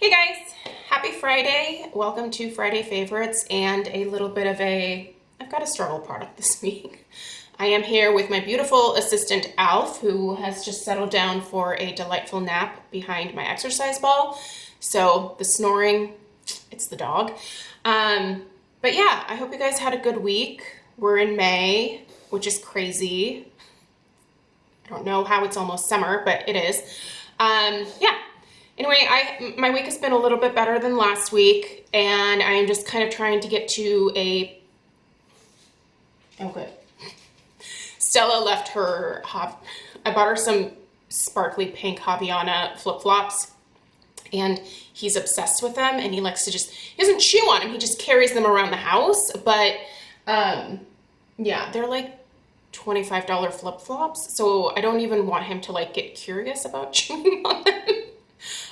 Hey guys, happy Friday. Welcome to Friday Favorites and a little bit of I've got a struggle product this week. I am here with my beautiful assistant Alf, who has just settled down for a delightful nap behind my exercise ball. So the snoring, it's the dog. But yeah, I hope you guys had a good week. We're in May, which is crazy. I don't know how it's almost summer, but it is. Yeah. Anyway, my week has been a little bit better than last week, and I am just kind of trying to get to oh good. Stella left her, I bought her some sparkly pink Havaiana flip-flops, and he's obsessed with them, and he likes to he doesn't chew on them, he just carries them around the house, but yeah, they're like $25 flip-flops, so I don't even want him to like get curious about chewing on them.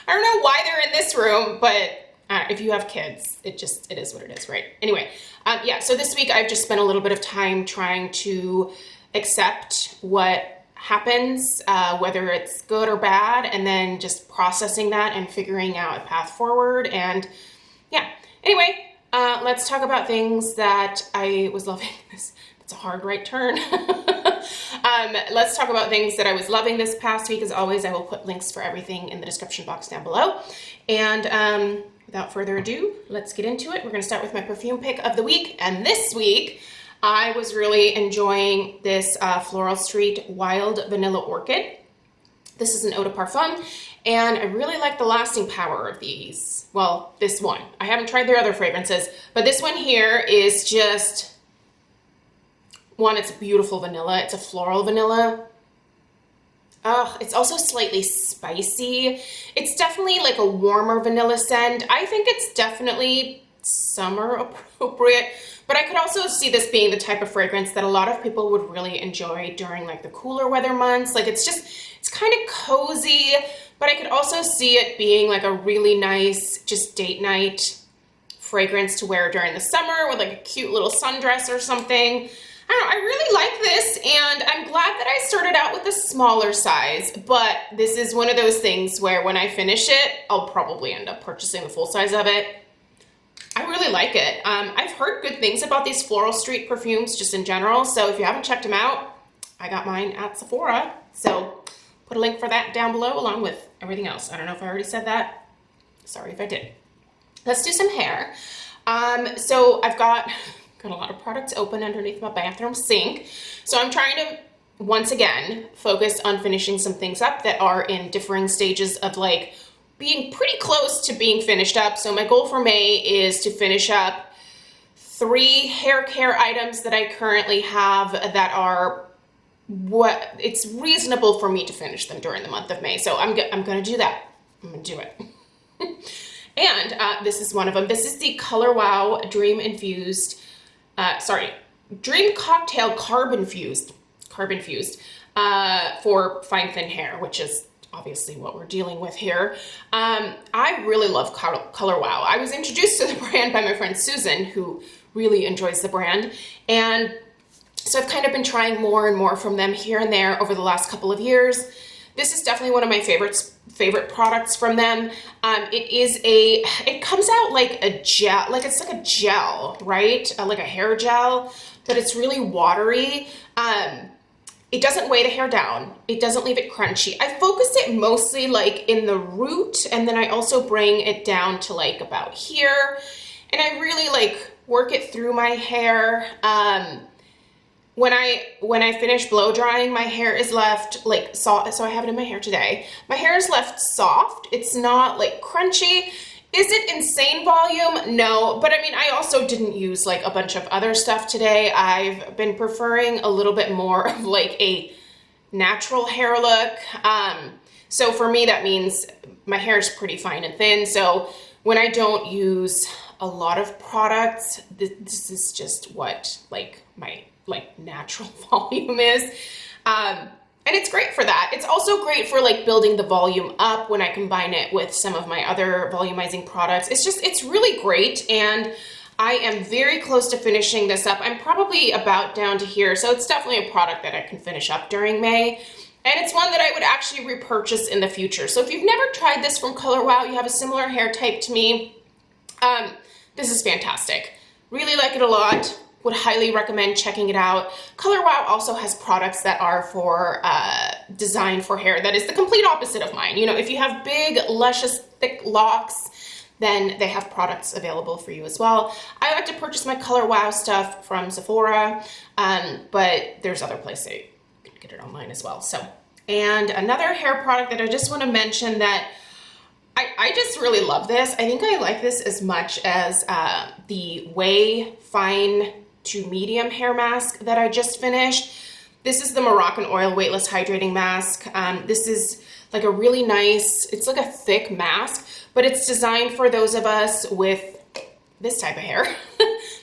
I don't know why they're in this room, but if you have kids, it is what it is, right? Anyway, yeah, so this week I've just spent a little bit of time trying to accept what happens, whether it's good or bad, and then just processing that and figuring out a path forward. And yeah, anyway, let's talk about things that I was loving. It's a hard right turn. Let's talk about things that I was loving this past week. As always, I will put links for everything in the description box down below. And without further ado, let's get into it. We're going to start with my perfume pick of the week. And this week, I was really enjoying this Floral Street Wild Vanilla Orchid. This is an eau de parfum, and I really like the lasting power of these. Well, this one. I haven't tried their other fragrances, but this one here is just... One, it's beautiful vanilla. It's a floral vanilla. It's also slightly spicy. It's definitely like a warmer vanilla scent. I think it's definitely summer appropriate, but I could also see this being the type of fragrance that a lot of people would really enjoy during like the cooler weather months. Like it's kind of cozy, but I could also see it being like a really nice just date night fragrance to wear during the summer with like a cute little sundress or something. I don't know, I really like this, and I'm glad that I started out with a smaller size, but this is one of those things where when I finish it, I'll probably end up purchasing the full size of it. I really like it. I've heard good things about these Floral Street perfumes just in general, so if you haven't checked them out, I got mine at Sephora, so put a link for that down below along with everything else. I don't know if I already said that. Sorry if I did. Let's do some hair. So I've got a lot of products open underneath my bathroom sink. So I'm trying to, once again, focus on finishing some things up that are in differing stages of like being pretty close to being finished up. So my goal for May is to finish up 3 hair care items that I currently have that are what it's reasonable for me to finish them during the month of May. So I'm gonna do that. I'm gonna do it. And this is one of them. This is the Color Wow Dream Cocktail Carbon Fused for fine thin hair, which is obviously what we're dealing with here. I really love Color Wow. I was introduced to the brand by my friend Susan, who really enjoys the brand, and so I've kind of been trying more and more from them here and there over the last couple of years. This is definitely one of my favorite products from them. It comes out like a gel, like it's like a gel, right? Like a hair gel, but it's really watery. It doesn't weigh the hair down. It doesn't leave it crunchy. I focus it mostly like in the root, and then I also bring it down to like about here. And I really like work it through my hair. When I finish blow drying, my hair is left like soft, so I have it in my hair today. My hair is left soft. It's not like crunchy. Is it insane volume? No, but I mean, I also didn't use like a bunch of other stuff today. I've been preferring a little bit more of like a natural hair look. So for me, that means my hair is pretty fine and thin. So when I don't use a lot of products, this is just what like my natural volume is. And it's great for that. It's also great for like building the volume up when I combine it with some of my other volumizing products. It's really great, and I am very close to finishing this up. I'm probably about down to here, so it's definitely a product that I can finish up during May. And it's one that I would actually repurchase in the future. So if you've never tried this from Color Wow, you have a similar hair type to me, this is fantastic. Really like it a lot. Would highly recommend checking it out. Color Wow also has products that are for designed for hair that is the complete opposite of mine. You know, if you have big, luscious, thick locks, then they have products available for you as well. I like to purchase my Color Wow stuff from Sephora, but there's other places you can get it online as well. So, and another hair product that I just want to mention that I just really love this. I think I like this as much as the Way Fine to Medium hair mask that I just finished. This is the Moroccan Oil Weightless Hydrating Mask. This is like a really nice, it's like a thick mask, but it's designed for those of us with this type of hair.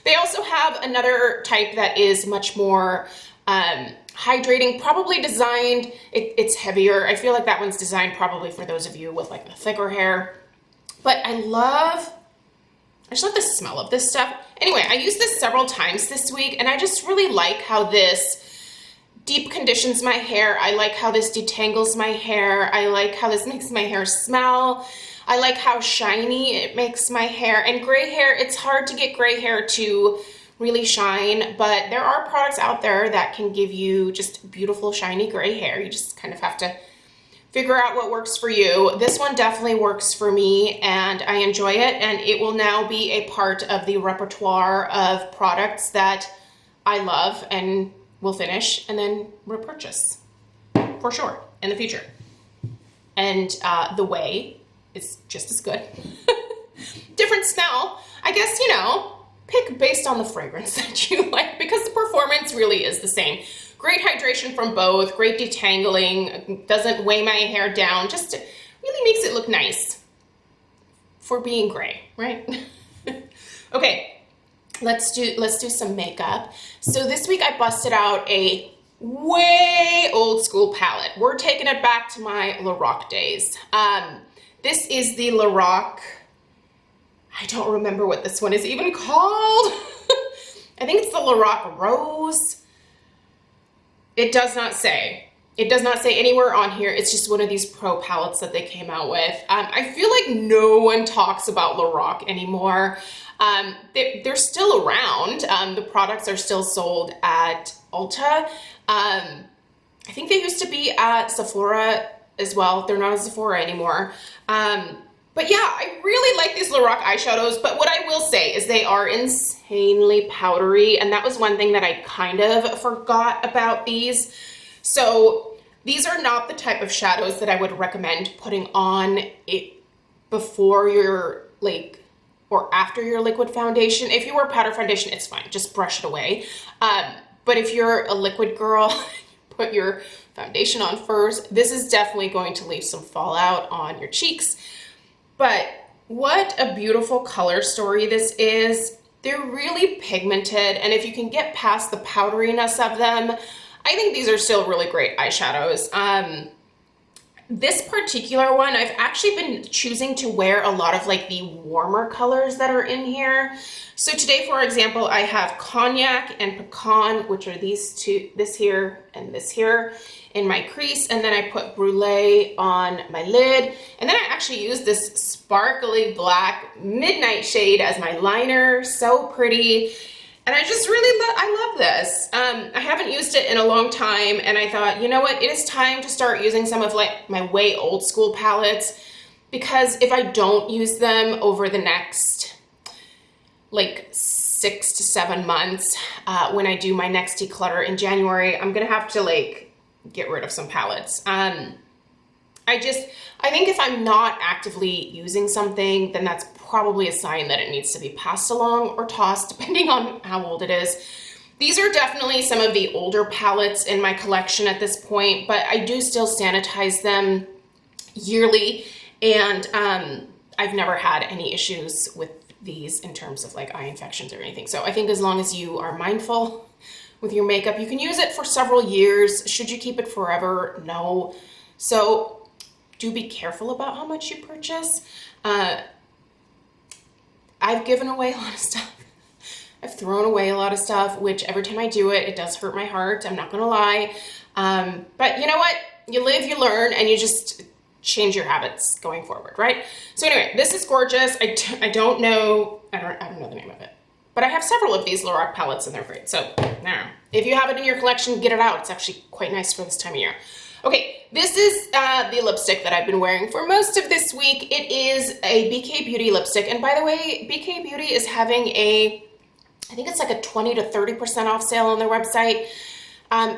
They also have another type that is much more hydrating, probably designed, it's heavier. I feel like that one's designed probably for those of you with like the thicker hair. But I just love the smell of this stuff. Anyway, I used this several times this week, and I just really like how this deep conditions my hair. I like how this detangles my hair. I like how this makes my hair smell. I like how shiny it makes my hair. And gray hair, it's hard to get gray hair to really shine, but there are products out there that can give you just beautiful, shiny gray hair. You just kind of have to figure out what works for you. This one definitely works for me, and I enjoy it, and it will now be a part of the repertoire of products that I love and will finish and then repurchase for sure in the future. And the Way is just as good. Different smell. I guess, you know, pick based on the fragrance that you like, because the performance really is the same. Great hydration from both, great detangling, doesn't weigh my hair down, just really makes it look nice for being gray, right? Okay, let's do some makeup. So this week I busted out a way old school palette. We're taking it back to my LORAC days. This is the LORAC, I don't remember what this one is even called. I think it's the LORAC Rose. It does not say. It does not say anywhere on here. It's just one of these pro palettes that they came out with. I feel like no one talks about LORAC anymore. They're still around. The products are still sold at Ulta. I think they used to be at Sephora as well. They're not at Sephora anymore. But yeah, I really like these LORAC eyeshadows, but what I will say is they are insanely powdery, and that was one thing that I kind of forgot about these. So these are not the type of shadows that I would recommend putting on it before your, like, or after your liquid foundation. If you wear powder foundation, it's fine, just brush it away. But if you're a liquid girl, put your foundation on first. This is definitely going to leave some fallout on your cheeks. But what a beautiful color story this is. They're really pigmented, and if you can get past the powderiness of them, I think these are still really great eyeshadows. This particular one, I've actually been choosing to wear a lot of like the warmer colors that are in here. So today, for example, I have Cognac and Pecan, which are these two, this here and this here, in my crease, and then I put Brulee on my lid, and then I actually use this sparkly black midnight shade as my liner. So pretty, and I just really I love this. I haven't used it in a long time, and I thought, you know what, it is time to start using some of like my way old school palettes, because if I don't use them over the next like 6 to 7 months, when I do my next declutter in January, I'm gonna have to like get rid of some palettes. I think if I'm not actively using something, then that's probably a sign that it needs to be passed along or tossed, depending on how old it is. These are definitely some of the older palettes in my collection at this point, but I do still sanitize them yearly, and I've never had any issues with these in terms of like eye infections or anything. So I think as long as you are mindful with your makeup, you can use it for several years. Should you keep it forever? No. So do be careful about how much you purchase. I've given away a lot of stuff. I've thrown away a lot of stuff, which every time I do it, it does hurt my heart. I'm not gonna lie. But you know what? You live, you learn, and you just change your habits going forward, right? So anyway, this is gorgeous. I don't know the name of it, but I have several of these LORAC palettes and they're great. So now, if you have it in your collection, get it out. It's actually quite nice for this time of year. Okay, this is the lipstick that I've been wearing for most of this week. It is a BK Beauty lipstick. And by the way, BK Beauty is having I think it's like a 20 to 30% off sale on their website.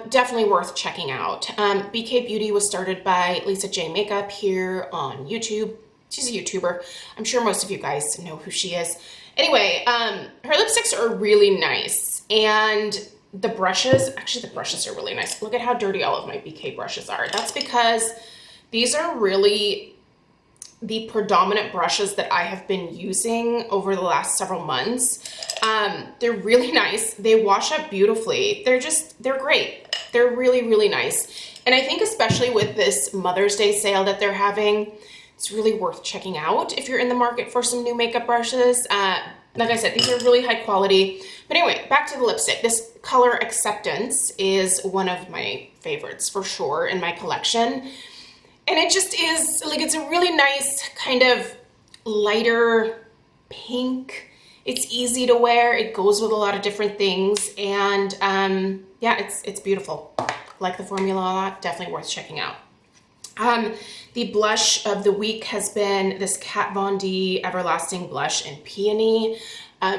Definitely worth checking out. BK Beauty was started by Lisa J Makeup here on YouTube. She's a YouTuber. I'm sure most of you guys know who she is. Anyway, her lipsticks are really nice. And the brushes are really nice. Look at how dirty all of my BK brushes are. That's because these are really the predominant brushes that I have been using over the last several months. They're really nice. They wash up beautifully. They're great. They're really, really nice. And I think especially with this Mother's Day sale that they're having, it's really worth checking out if you're in the market for some new makeup brushes. Like I said, these are really high quality. But anyway, back to the lipstick. This color Acceptance is one of my favorites for sure in my collection. And it just is, like, it's a really nice kind of lighter pink. It's easy to wear. It goes with a lot of different things. And yeah, it's beautiful. Like the formula a lot. Definitely worth checking out. The blush of the week has been this Kat Von D Everlasting Blush in Peony.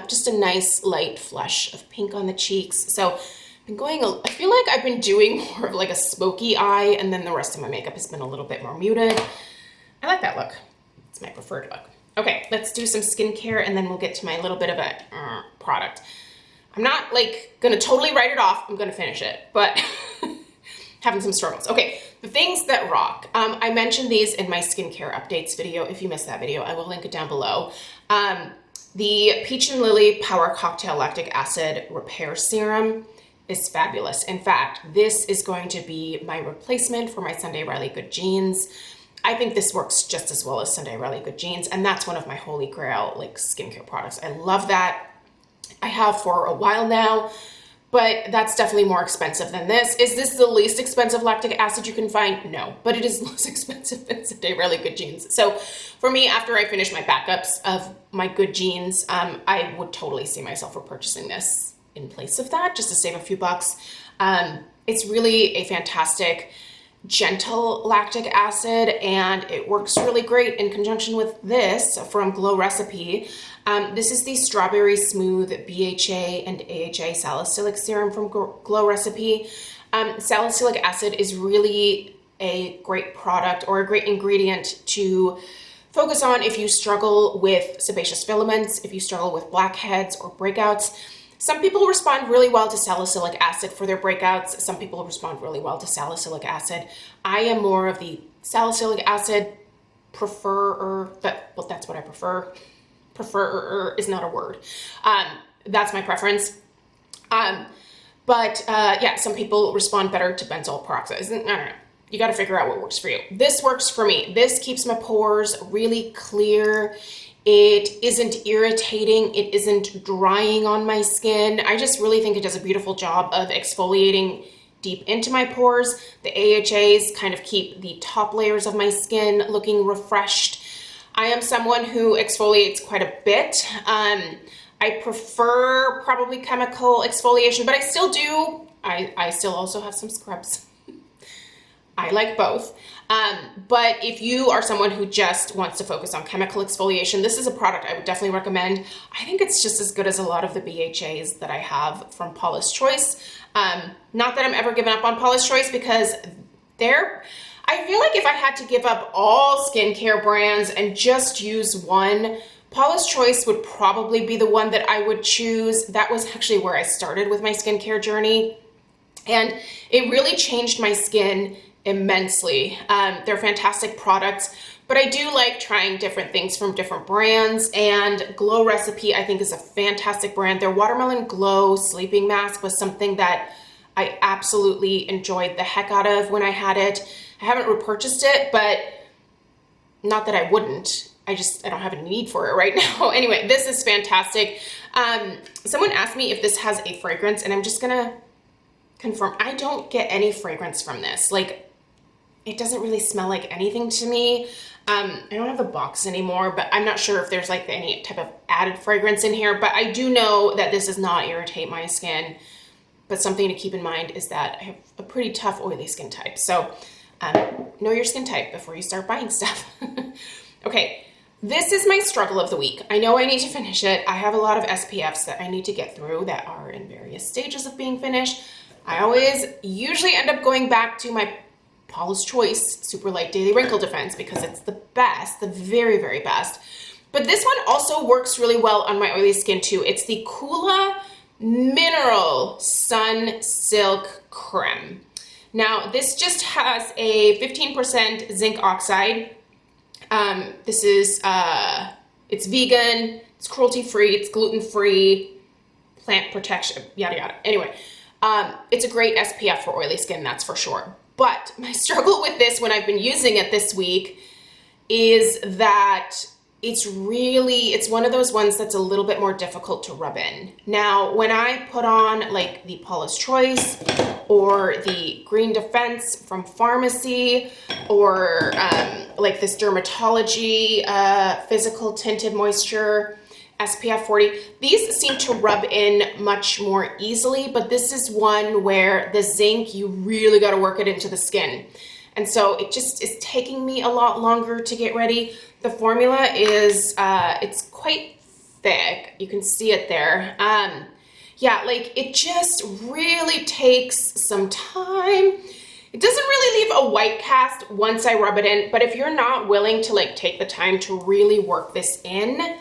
Just a nice light flush of pink on the cheeks. So I feel like I've been doing more of like a smoky eye, and then the rest of my makeup has been a little bit more muted. I like that look. It's my preferred look. Okay, let's do some skincare, and then we'll get to my little bit of a product. I'm not like gonna totally write it off. I'm gonna finish it, but having some struggles. Okay, the things that rock. I mentioned these in my skincare updates video. If you missed that video, I will link it down below. The Peach and Lily Power Cocktail Lactic Acid Repair Serum is fabulous. In fact, this is going to be my replacement for my Sunday Riley Good Jeans. I think this works just as well as Sunday Riley Good Jeans, and that's one of my holy grail like skincare products. I love that. I have for a while now, but that's definitely more expensive than this. Is this the least expensive lactic acid you can find? No, but it is less expensive than Sunday Riley Good Jeans. So for me, after I finish my backups of my Good Jeans, I would totally see myself repurchasing this in place of that, just to save a few bucks. It's really a fantastic, gentle lactic acid, and it works really great in conjunction with this from Glow Recipe. This is the Strawberry Smooth BHA and AHA Salicylic Serum from Glow Recipe. Salicylic acid is really a great product or a great ingredient to focus on if you struggle with sebaceous filaments, if you struggle with blackheads or breakouts. Some people respond really well to salicylic acid for their breakouts. Some people respond really well to salicylic acid. I am more of the salicylic acid preferer. Well, that's what I prefer. Prefer is not a word. That's my preference. But yeah, some people respond better to benzoyl peroxide. I don't know. You got to figure out what works for you. This works for me. This keeps my pores really clear. It isn't irritating. It isn't drying on my skin. I just really think it does a beautiful job of exfoliating deep into my pores. The AHAs kind of keep the top layers of my skin looking refreshed. I am someone who exfoliates quite a bit. I prefer probably chemical exfoliation, but I still do. I still also have some scrubs. I like both. But if you are someone who just wants to focus on chemical exfoliation, this is a product I would definitely recommend. I think it's just as good as a lot of the BHAs that I have from Paula's Choice. Not that I'm ever giving up on Paula's Choice, because I feel like if I had to give up all skincare brands and just use one, Paula's Choice would probably be the one that I would choose. That was actually where I started with my skincare journey, and it really changed my skin immensely. They're fantastic products, but I do like trying different things from different brands, and Glow Recipe I think is a fantastic brand. Their Watermelon Glow Sleeping Mask was something that I absolutely enjoyed the heck out of when I had it. I haven't repurchased it, but not that I wouldn't. I don't have a need for it right now. Anyway, this is fantastic. Someone asked me if this has a fragrance, and I'm just gonna confirm. I don't get any fragrance from this. Like, it doesn't really smell like anything to me. I don't have the box anymore, but I'm not sure if there's like any type of added fragrance in here, but I do know that this does not irritate my skin. But something to keep in mind is that I have a pretty tough oily skin type. So know your skin type before you start buying stuff. Okay, this is my struggle of the week. I know I need to finish it. I have a lot of SPFs that I need to get through that are in various stages of being finished. I always usually end up going back to my Paula's Choice Super Light Daily Wrinkle Defense because it's the best, the very, very best. But this one also works really well on my oily skin too. It's the COOLA Mineral Sun Silk Creme. Now, this just has a 15% zinc oxide. This is, it's vegan, it's cruelty-free, it's gluten-free, plant protection, yada, yada. Anyway, it's a great SPF for oily skin, that's for sure. But my struggle with this when I've been using it this week is that it's one of those ones that's a little bit more difficult to rub in. Now, when I put on like the Paula's Choice or the Green Defense from Pharmacy or like this Dermatology Physical Tinted Moisture SPF 40, these seem to rub in much more easily, but this is one where the zinc, you really got to work it into the skin. And so it just is taking me a lot longer to get ready. The formula is, it's quite thick. You can see it there. Yeah, like it just really takes some time. It doesn't really leave a white cast once I rub it in, but if you're not willing to like take the time to really work this in,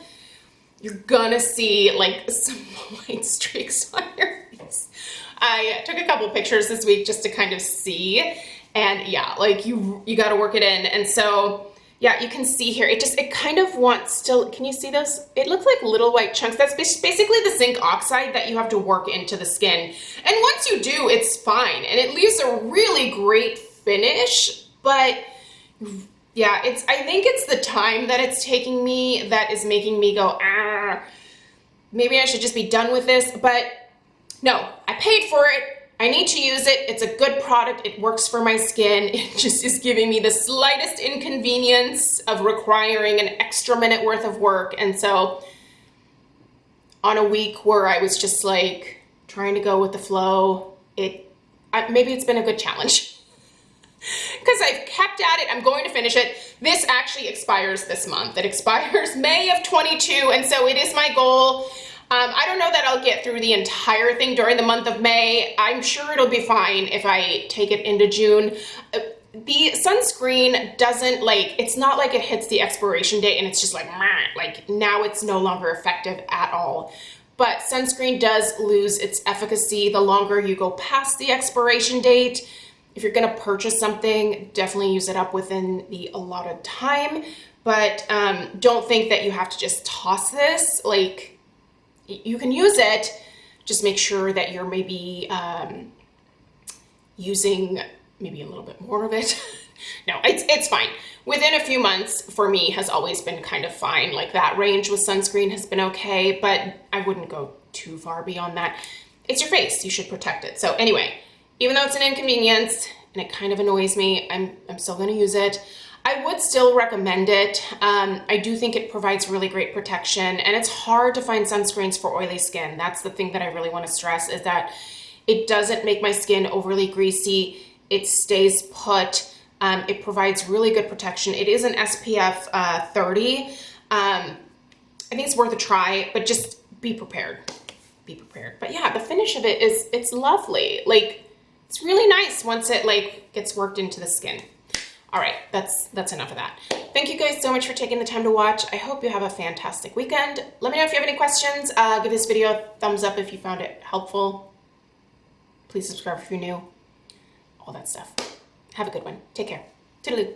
you're gonna see like some white streaks on your face. I took a couple pictures this week just to kind of see, and yeah, like you gotta work it in. And so yeah, you can see here, it kind of wants to, can you see those? It looks like little white chunks. That's basically the zinc oxide that you have to work into the skin. And once you do, it's fine. And it leaves a really great finish, but yeah, I think it's the time that it's taking me that is making me go, maybe I should just be done with this. But no, I paid for it. I need to use it. It's a good product. It works for my skin. It just is giving me the slightest inconvenience of requiring an extra minute worth of work. And so on a week where I was just like trying to go with the flow, maybe it's been a good challenge. Because I've kept at it, I'm going to finish it. This actually expires this month. It expires May of 22, and so it is my goal. I don't know that I'll get through the entire thing during the month of May. I'm sure it'll be fine if I take it into June. The sunscreen doesn't it's not like it hits the expiration date and it's just like now it's no longer effective at all. But sunscreen does lose its efficacy the longer you go past the expiration date. If you're gonna purchase something, definitely use it up within the allotted time, but don't think that you have to just toss this. Like, you can use it, just make sure that you're maybe using maybe a little bit more of it. No, it's fine. Within a few months, for me, has always been kind of fine. Like that range with sunscreen has been okay, but I wouldn't go too far beyond that. It's your face, you should protect it. So anyway, even though it's an inconvenience and it kind of annoys me, I'm still gonna use it. I would still recommend it. I do think it provides really great protection, and it's hard to find sunscreens for oily skin. That's the thing that I really wanna stress, is that it doesn't make my skin overly greasy. It stays put. It provides really good protection. It is an SPF 30. I think it's worth a try, but just be prepared. Be prepared. But yeah, the finish of it it's lovely. Like, it's really nice once it gets worked into the skin. All right, that's enough of that. Thank you guys so much for taking the time to watch. I hope you have a fantastic weekend. Let me know if you have any questions. Give this video a thumbs up if you found it helpful. Please subscribe if you're new. All that stuff. Have a good one. Take care. Toodaloo.